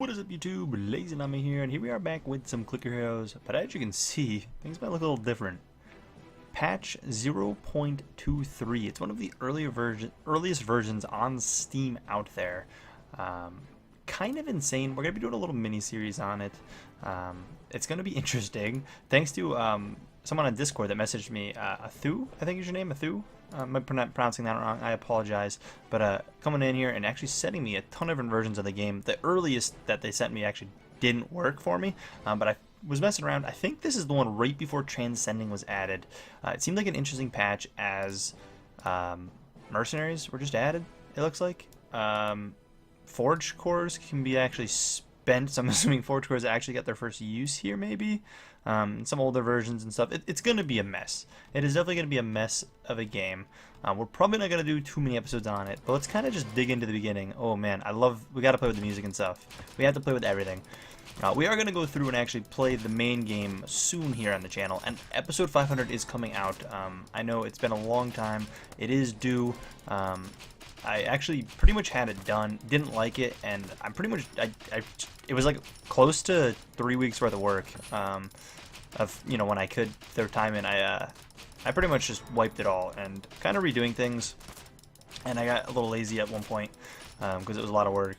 What is up, YouTube? LazeeLlama here, and here we are back with some clicker heroes. But as you can see, things might look a little different. Patch 0.23. It's one of the earliest versions on Steam out there. Kind of insane. We're gonna be doing a little mini series on it. It's gonna be interesting. Thanks to someone on Discord that messaged me, Athu, I think is your name, Athu. I'm pronouncing that wrong, I apologize, but coming in here and actually sending me a ton of different versions of the game. The earliest that they sent me actually didn't work for me, but I was messing around. I think this is the one right before Transcending was added. It seemed like an interesting patch as mercenaries were just added, it looks like. Forge cores can be actually spent, so I'm assuming Forge cores actually got their first use here, maybe. Some older versions and stuff. It's going to be a mess. It is definitely going to be a mess of a game. We're probably not going to do too many episodes on it, but let's kind of just dig into the beginning. Oh man, we got to play with the music and stuff. We have to play with everything. We are going to go through and actually play the main game soon here on the channel, and episode 500 is coming out. I know it's been a long time. It is due. I actually pretty much had it done, didn't like it, and I'm pretty much, it was like close to 3 weeks worth of work, of, you know, when I could throw time in. I pretty much just wiped it all and kind of redoing things, and I got a little lazy at one point, because it was a lot of work,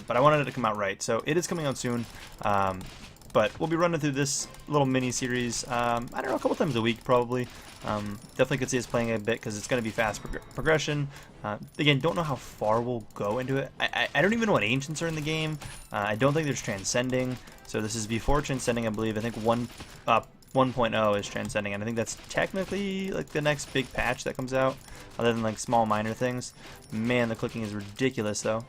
but I wanted it to come out right, so it is coming out soon. But we'll be running through this little mini series, I don't know, a couple times a week probably. Definitely could see us playing a bit because it's going to be fast progression. Again, don't know how far we'll go into it. I don't even know what ancients are in the game. I don't think there's transcending, so this is before transcending, I believe. I think 1.0 is transcending, and I think that's technically like the next big patch that comes out, other than like small minor things. Man, the clicking is ridiculous though.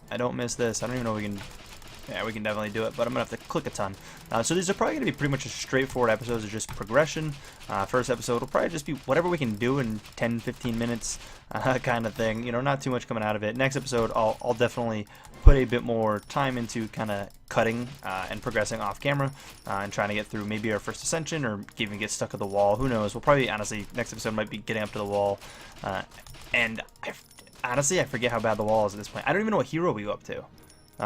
I don't miss this. I don't even know if we can. Yeah, we can definitely do it, but I'm going to have to click a ton. So these are probably going to be pretty much just straightforward episodes of just progression. First episode will probably just be whatever we can do in 10-15 minutes kind of thing. You know, not too much coming out of it. Next episode, I'll definitely put a bit more time into kind of cutting and progressing off camera and trying to get through maybe our first ascension or even get stuck at the wall. Who knows? We'll probably, honestly, next episode might be getting up to the wall. And honestly, I forget how bad the wall is at this point. I don't even know what hero we go up to.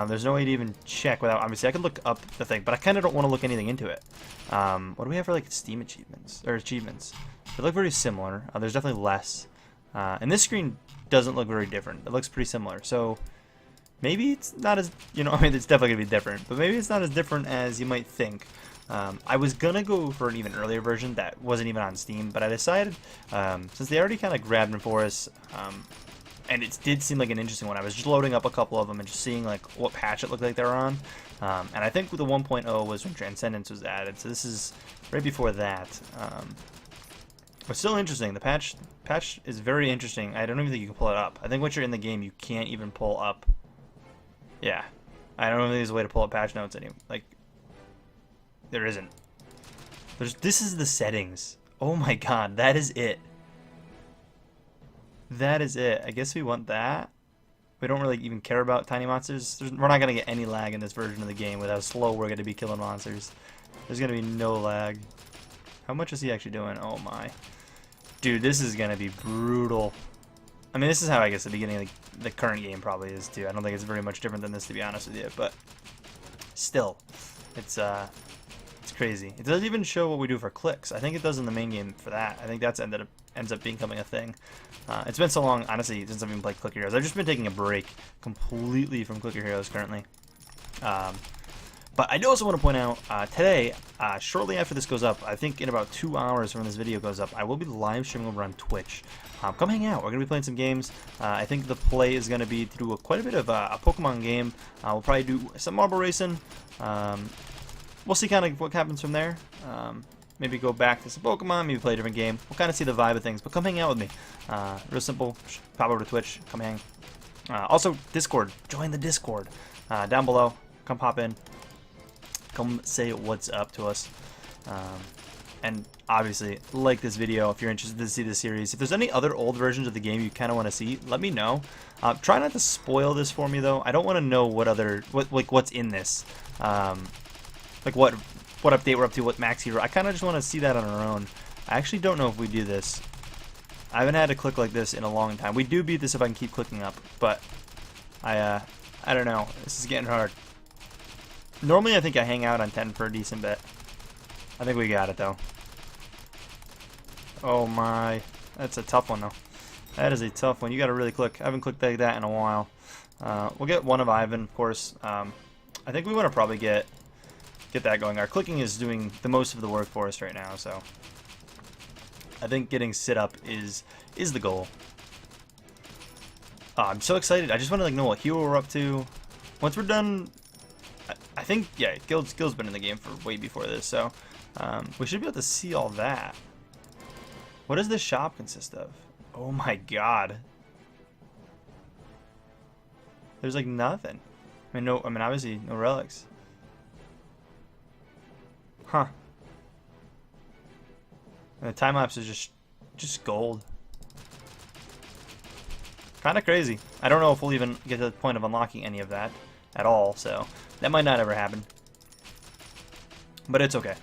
There's no way to even check without, obviously I could look up the thing, but I kind of don't want to look anything into it. What do we have for like Steam achievements, They look very similar. There's definitely less. And this screen doesn't look very different. It looks pretty similar. So maybe it's not as, you know, I mean, it's definitely going to be different, but maybe it's not as different as you might think. I was going to go for an even earlier version that wasn't even on Steam, but I decided, since they already kind of grabbed them for us, and it did seem like an interesting one. I was just loading up a couple of them and just seeing like what patch it looked like they were on. And I think the 1.0 was when Transcendence was added, so this is right before that. But still interesting. The patch is very interesting. I don't even think you can pull it up. I think once you're in the game, you can't even pull up. Yeah, I don't think there's a way to pull up patch notes anymore. Like, there isn't. This is the settings. Oh my god, that is it. That is it. I guess we want that. We don't really even care about tiny monsters. We're not going to get any lag in this version of the game with how slow we're going to be killing monsters. There's going to be no lag. How much is he actually doing? Oh my. Dude, this is going to be brutal. I mean, this is how I guess the beginning of the current game probably is too. I don't think it's very much different than this, to be honest with you. But still, it's crazy. It doesn't even show what we do for clicks. I think it does in the main game for that. I think that's ends up becoming a thing. It's been so long, honestly, since I've even played Clicker Heroes. I've just been taking a break completely from Clicker Heroes currently. But I do also want to point out, today, shortly after this goes up, I think in about 2 hours from this video goes up, I will be live streaming over on Twitch. Come hang out. We're going to be playing some games. I think the play is going to be to do quite a bit of a Pokemon game. We'll probably do some marble racing. We'll see kind of what happens from there. Maybe go back to some Pokemon, maybe play a different game. We'll kind of see the vibe of things, but come hang out with me. Real simple. Pop over to Twitch. Come hang. Also, Discord. Join the Discord. Down below. Come pop in. Come say what's up to us. And obviously, like this video if you're interested to see this series. If there's any other old versions of the game you kind of want to see, let me know. Try not to spoil this for me, though. I don't want to know what's in this. Like what update we're up to, what max hero. I kind of just want to see that on our own. I actually don't know if we do this. I haven't had to click like this in a long time. We do beat this if I can keep clicking up, but I I don't know. This is getting hard. Normally, I think I hang out on 10 for a decent bit. I think we got it, though. Oh, my. That's a tough one, though. That is a tough one. You got to really click. I haven't clicked like that in a while. We'll get one of Ivan, of course. I think we want to probably get that going. Our clicking is doing the most of the work for us right now, so I think getting sit up is the goal. I'm so excited. I just want to know what hero we're up to. Once we're done, I think, yeah, Gil's been in the game for way before this, so we should be able to see all that. What does this shop consist of? Oh my god. There's like nothing. I mean, obviously no relics. Huh. And the time lapse is just gold. Kind of crazy. I don't know if we'll even get to the point of unlocking any of that at all, so that might not ever happen. But it's okay.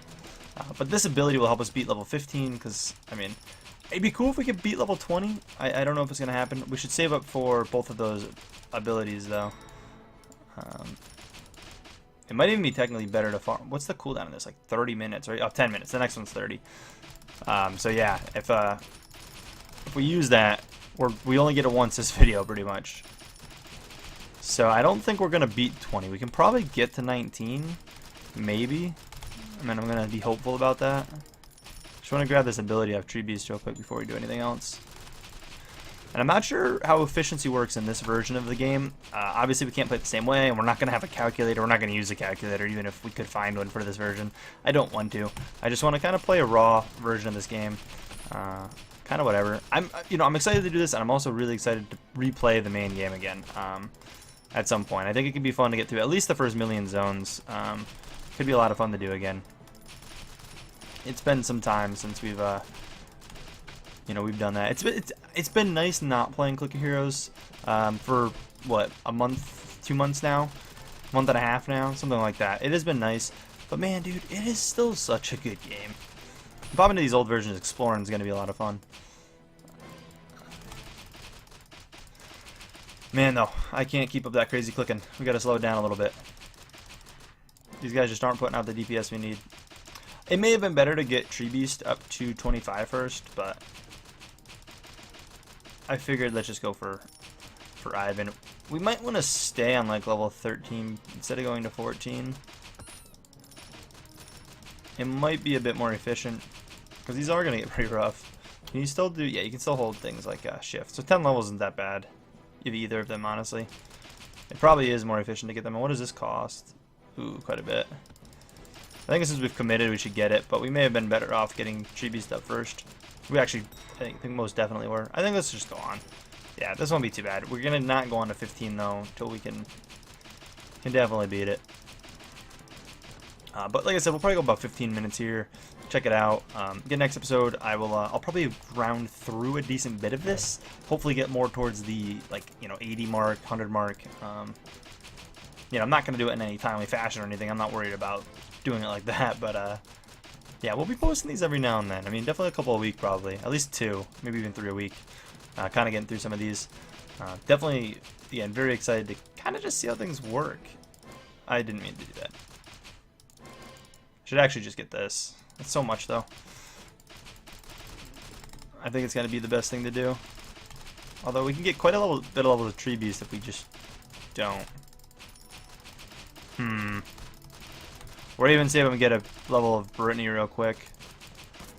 But this ability will help us beat level 15, because, I mean, it'd be cool if we could beat level 20. I don't know if it's going to happen. We should save up for both of those abilities, though. It might even be technically better to farm. What's the cooldown of this? Like 30 minutes, right? Oh, 10 minutes. The next one's 30. So yeah, if we use that, we only get it once this video, pretty much. So I don't think we're gonna beat 20. We can probably get to 19, maybe. I mean, I'm gonna be hopeful about that. Just want to grab this ability of Tree Beast real quick before we do anything else. And I'm not sure how efficiency works in this version of the game. Obviously, we can't play it the same way, and we're not going to have a calculator. We're not going to use a calculator, even if we could find one for this version. I don't want to. I just want to kind of play a raw version of this game. Kind of whatever. I'm excited to do this, and I'm also really excited to replay the main game again at some point. I think it could be fun to get through at least the first million zones. Could be a lot of fun to do again. It's been some time since we've done that. It's been nice not playing Clicker Heroes for what, a month, 2 months now, month and a half now, something like that. It has been nice, but man, dude, it is still such a good game. Popping into these old versions, exploring is going to be a lot of fun. Man, though, I can't keep up that crazy clicking. We got to slow it down a little bit. These guys just aren't putting out the DPS we need. It may have been better to get Tree Beast up to 25 first, but I figured let's just go for Ivan. We might want to stay on like level 13 instead of going to 14. It might be a bit more efficient because these are going to get pretty rough. Can you still do? Yeah, you can still hold things like shift. So 10 levels isn't that bad if either of them, honestly. It probably is more efficient to get them. And what does this cost? Ooh, quite a bit. I think since we've committed, we should get it, but we may have been better off getting Tree Beast up first. We actually, I think most definitely were. I think let's just go on. Yeah, this won't be too bad. We're gonna not go on to 15 though, until we can definitely beat it. But like I said, we'll probably go about 15 minutes here. Check it out. Get next episode. I'll probably round through a decent bit of this. Hopefully, get more towards the 80 mark, 100 mark. I'm not gonna do it in any timely fashion or anything. I'm not worried about doing it like that, but yeah, we'll be posting these every now and then. I mean, definitely a couple a week, probably at least 2, maybe even 3 a week. Kind of getting through some of these. Definitely, again, very excited to kind of just see how things work. I didn't mean to do that. Should actually just get this. It's so much though. I think it's gonna be the best thing to do. Although we can get quite a bit of level of Tree Beast if we just don't. Or even see if we can get a level of Brittany real quick.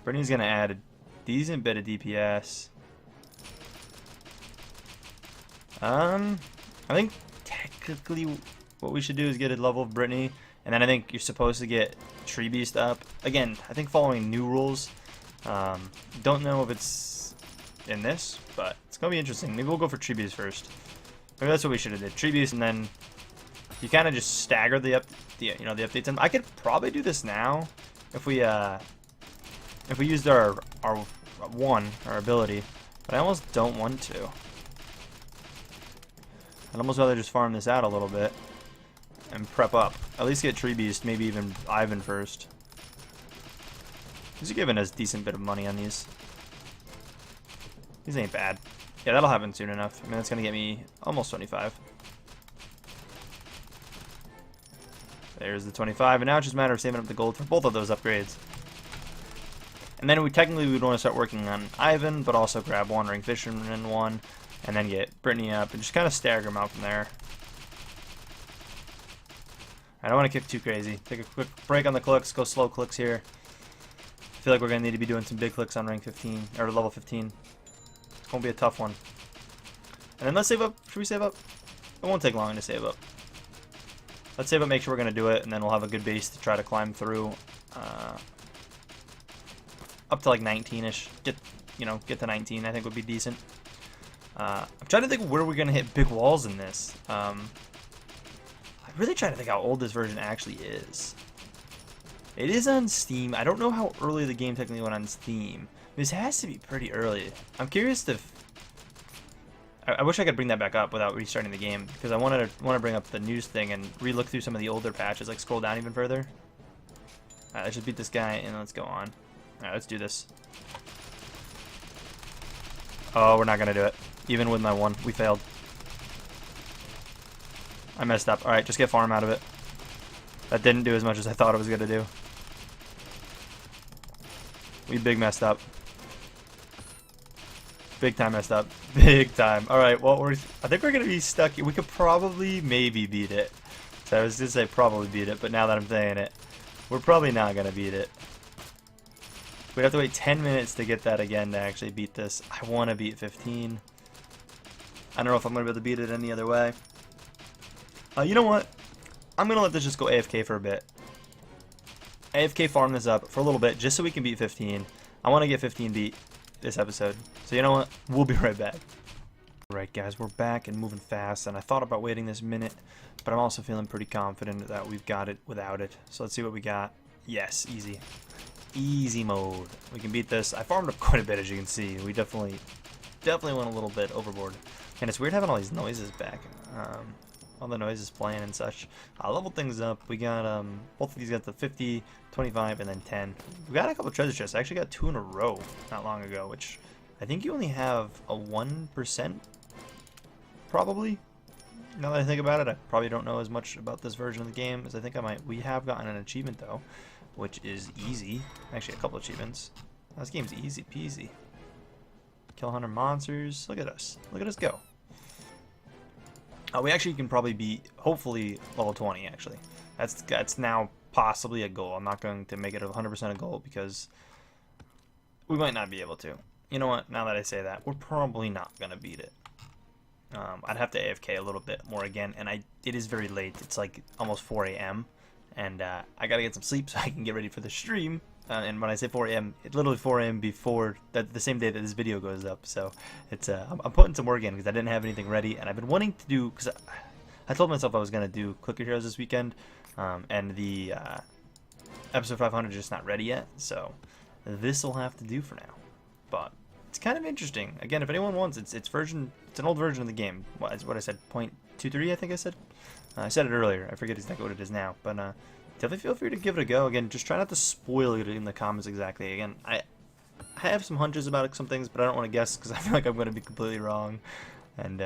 Brittany's gonna add a decent bit of DPS. I think technically what we should do is get a level of Brittany, and then I think you're supposed to get Tree Beast up. Again, I think following new rules. Don't know if it's in this, but it's gonna be interesting. Maybe we'll go for Tree Beast first. Maybe that's what we should have did. Tree Beast, and then you kind of just stagger the updates. And I could probably do this now if we used our ability, but I almost don't want to. I'd almost rather just farm this out a little bit and prep up. At least get Tree Beast, maybe even Ivan first. He's giving us a decent bit of money on these. These ain't bad. Yeah, that'll happen soon enough. I mean, that's gonna get me almost 25. There's the 25, and now it's just a matter of saving up the gold for both of those upgrades. And then technically we'd want to start working on Ivan, but also grab Wandering Fisherman 1, and then get Brittany up, and just kind of stagger them out from there. I don't want to kick too crazy. Take a quick break on the clicks, go slow clicks here. I feel like we're going to need to be doing some big clicks on rank 15, or level 15. It's going to be a tough one. And then let's save up. Should we save up? It won't take long to save up. Let's save up, make sure we're going to do it, and then we'll have a good base to try to climb through. Up to like 19-ish. Get to 19, I think would be decent. I'm trying to think where we're going to hit big walls in this. I'm really trying to think how old this version actually is. It is on Steam. I don't know how early the game technically went on Steam. This has to be pretty early. I'm curious if... I wish I could bring that back up without restarting the game, because I want to bring up the news thing and re-look through some of the older patches, like scroll down even further. Alright, let's just beat this guy and let's go on. Alright, let's do this. Oh, we're not going to do it. Even with my one, we failed. I messed up. Alright, just get farm out of it. That didn't do as much as I thought it was going to do. We big messed up. Big time messed up. Big time. Alright, well, I think we're going to be stuck. We could probably maybe beat it. So I was going to say probably beat it, but now that I'm saying it, we're probably not going to beat it. We'd have to wait 10 minutes to get that again to actually beat this. I want to beat 15. I don't know if I'm going to be able to beat it any other way. You know what? I'm going to let this just go AFK for a bit. AFK farm this up for a little bit just so we can beat 15. I want to get 15 beat this episode. So you know what? We'll be right back. Alright guys, we're back and moving fast, and I thought about waiting this minute, but I'm also feeling pretty confident that we've got it without it. So let's see what we got. Yes, easy. Easy mode. We can beat this. I farmed up quite a bit, as you can see. We definitely went a little bit overboard. And it's weird having all these noises back. All the noises playing and such. Level things up. We got both of these got the 50, 25, and then 10. We got a couple treasure chests. I actually got 2 in a row not long ago, which I think you only have a 1% probably. Now that I think about it, I probably don't know as much about this version of the game as I think I might. We have gotten an achievement though, which is easy. Actually, a couple achievements. This game's easy peasy. Kill 100 monsters. Look at us. Look at us go. We actually can probably beat, hopefully, level 20, actually. That's now possibly a goal. I'm not going to make it 100% a goal because we might not be able to. You know what? Now that I say that, we're probably not going to beat it. I'd have to AFK a little bit more again, and it is very late. It's like almost 4 a.m., and I got to get some sleep so I can get ready for the stream. And when I say 4 a.m., it's literally 4 a.m. before the same day that this video goes up. So it's I'm putting some work in because I didn't have anything ready, and I've been wanting to do, because I told myself I was going to do Clicker Heroes this weekend, and the episode 500 is just not ready yet. So this will have to do for now. But it's kind of interesting. Again, if anyone wants, it's an old version of the game. What I said, 0.23, I think I said. I said it earlier. I forget exactly what it is now, but definitely feel free to give it a go. Again, just try not to spoil it in the comments exactly. Again, I have some hunches about some things, but I don't want to guess because I feel like I'm going to be completely wrong. And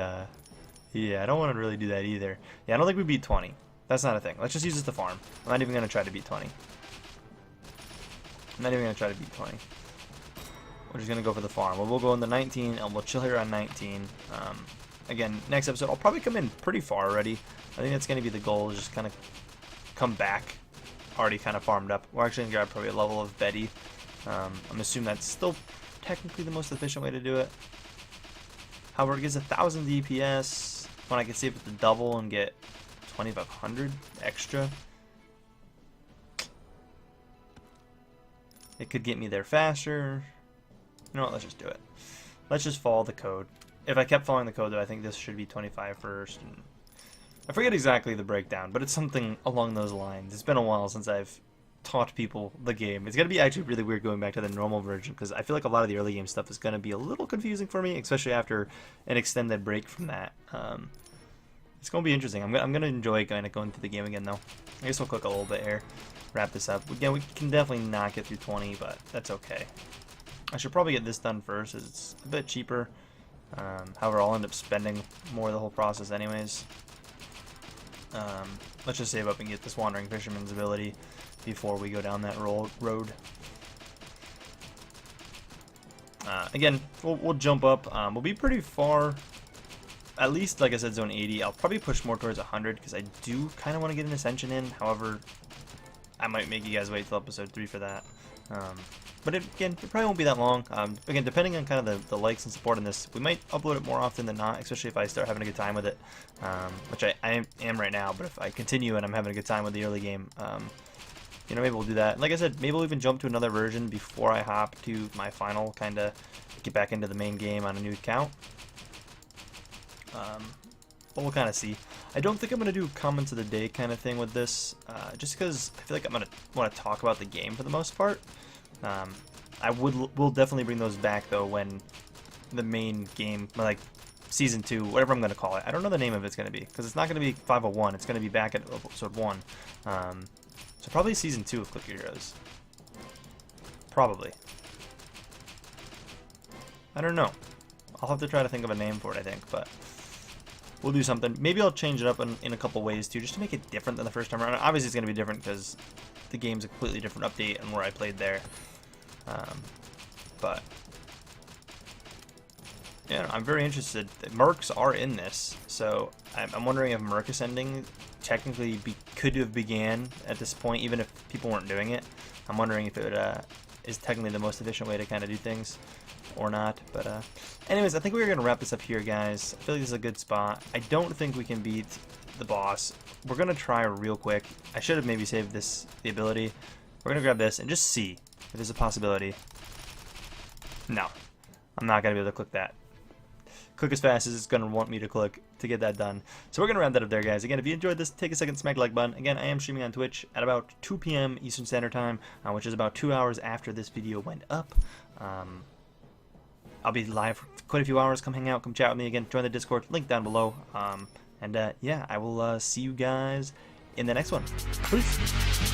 yeah, I don't want to really do that either. Yeah, I don't think we beat 20. That's not a thing. Let's just use this to farm. I'm not even going to try to beat 20. I'm not even going to try to beat 20. We're just going to go for the farm. Well, we'll go in the 19, and we'll chill here on 19. Again, next episode, I'll probably come in pretty far already. I think that's going to be the goal, is just kind of come back already kind of farmed up. We're actually going to grab probably a level of Betty. I'm assuming that's still technically the most efficient way to do it. However, it gives 1,000 DPS when I can save it to double and get 2,500 extra. It could get me there faster. You know what, let's just do it. Let's just follow the code. If I kept following the code, though, I think this should be 25 first. And I forget exactly the breakdown, but it's something along those lines. It's been a while since I've taught people the game. It's going to be actually really weird going back to the normal version, because I feel like a lot of the early game stuff is going to be a little confusing for me, especially after an extended break from that. It's going to be interesting. I'm going to enjoy kind of going through the game again, though. I guess we'll click a little bit here. Wrap this up. Again, we can definitely not get through 20, but that's okay. I should probably get this done first, as it's a bit cheaper. However, I'll end up spending more of the whole process anyways. Let's just save up and get this Wandering Fisherman's ability before we go down that road. Again, we'll jump up. We'll be pretty far. At least, like I said, zone 80. I'll probably push more towards 100 because I do kind of want to get an Ascension in. However, I might make you guys wait till episode 3 for that. But again, it probably won't be that long. Again, depending on kind of the likes and support on this, we might upload it more often than not, especially if I start having a good time with it, which I am right now. But if I continue and I'm having a good time with the early game, you know, maybe we'll do that. Like I said, maybe we'll even jump to another version before I hop to my final, kind of get back into the main game on a new account. But we'll kind of see. I don't think I'm going to do comments of the day kind of thing with this, just because I feel like I'm going to want to talk about the game for the most part. We'll definitely bring those back, though, when the main game, like Season 2, whatever I'm going to call it. I don't know the name of it's going to be, because it's not going to be 501. It's going to be back at episode 1. So probably Season 2 of Click Your Heroes. Probably. I don't know. I'll have to try to think of a name for it, I think, but we'll do something. Maybe I'll change it up in a couple ways, too, just to make it different than the first time around. Obviously, it's going to be different because the game's a completely different update and where I played there. But yeah, I'm very interested. Mercs are in this, so I'm wondering if Merc Ascending technically could have began at this point, even if people weren't doing it. I'm wondering if it is technically the most efficient way to kind of do things or not. But anyways, I think we're gonna wrap this up here, guys. I feel like this is a good spot. I don't think we can beat the boss. We're gonna try real quick. I should have maybe saved the ability. We're gonna grab this and just see if there's a possibility. No, I'm not gonna be able to click that. Click as fast as it's gonna want me to click to get that done. So we're gonna wrap that up there, guys. Again, if you enjoyed this, take a second, smack the like button. Again, I am streaming on Twitch at about 2 p.m. Eastern Standard Time, which is about 2 hours after this video went up. I'll be live for quite a few hours. Come hang out, come chat with me again. Join the Discord, link down below. Yeah, I will see you guys in the next one. Peace.